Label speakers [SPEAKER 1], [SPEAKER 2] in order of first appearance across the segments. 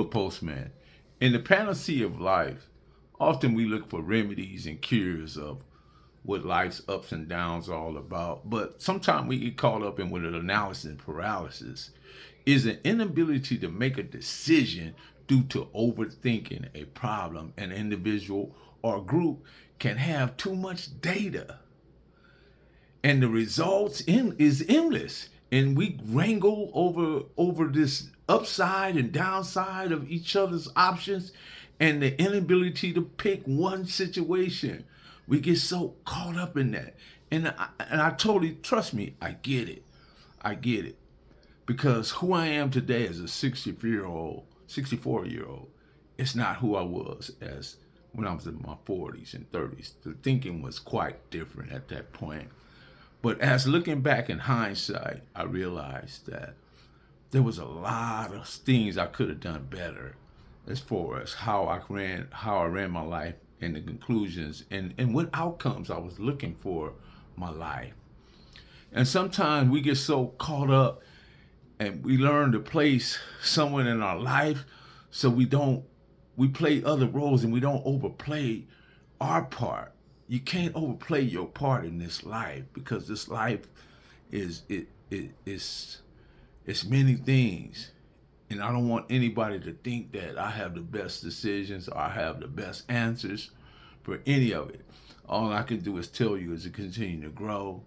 [SPEAKER 1] Postman. In the panacea of life, often we look for remedies and cures of what life's ups and downs are all about. But sometimes we get caught up in what an analysis and paralysis is an inability to make a decision due to overthinking a problem. An individual or group can have too much data and the results is endless, and we wrangle over this upside and downside of each other's options and the inability to pick one situation. We get so caught up in that, and I totally, trust me, I get it because who I am today as a 64-year old, it's not who I was as when I was in my 40s and 30s. The thinking was quite different at that point. But as looking back in hindsight, I realized that there was a lot of things I could have done better as far as how I ran my life and the conclusions and what outcomes I was looking for my life. And sometimes we get so caught up and we learn to place someone in our life so we play other roles and we don't overplay our part. You can't overplay your part in this life because this life is it's many things, and I don't want anybody to think that I have the best decisions or I have the best answers for any of it. All I can do is tell you is to continue to grow,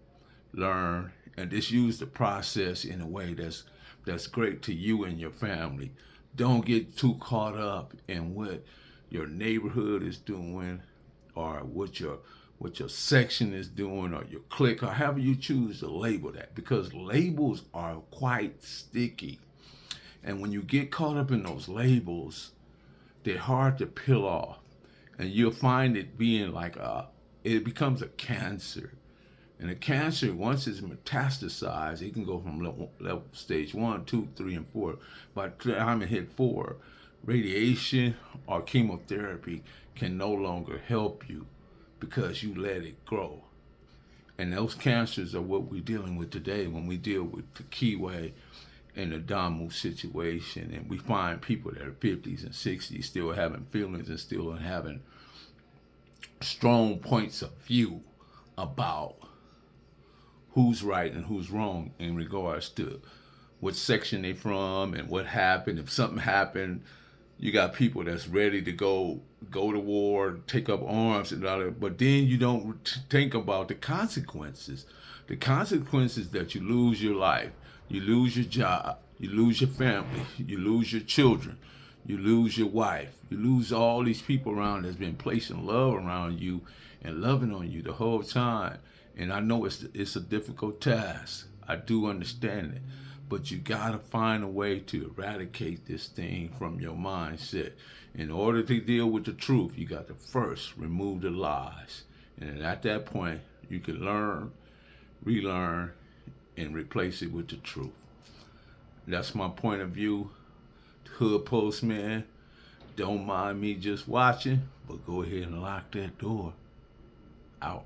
[SPEAKER 1] learn, and just use the process in a way that's great to you and your family. Don't get too caught up in what your neighborhood is doing or what your section is doing or your clique or however you choose to label that, because labels are quite sticky. And when you get caught up in those labels, they're hard to peel off. And you'll find it being it becomes a cancer. And a cancer, once it's metastasized, it can go from level stage 1, 2, 3, and 4. By the time it hit 4, radiation or chemotherapy can no longer help you because you let it grow. And those cancers are what we're dealing with today when we deal with the Kiwi and the Damu situation. And we find people that are 50s and 60s still having feelings and still having strong points of view about who's right and who's wrong in regards to what section they from and what happened. If something happened, you got people that's ready to go to war, take up arms and all that, but then you don't think about the consequences. The consequences that you lose your life, you lose your job, you lose your family, you lose your children, you lose your wife, you lose all these people around that's been placing love around you and loving on you the whole time. And I know it's a difficult task. I do understand it. But you gotta find a way to eradicate this thing from your mindset. In order to deal with the truth, you got to first remove the lies. And at that point, you can learn, relearn, and replace it with the truth. That's my point of view. Hood Postman, don't mind me just watching, but go ahead and lock that door. Out.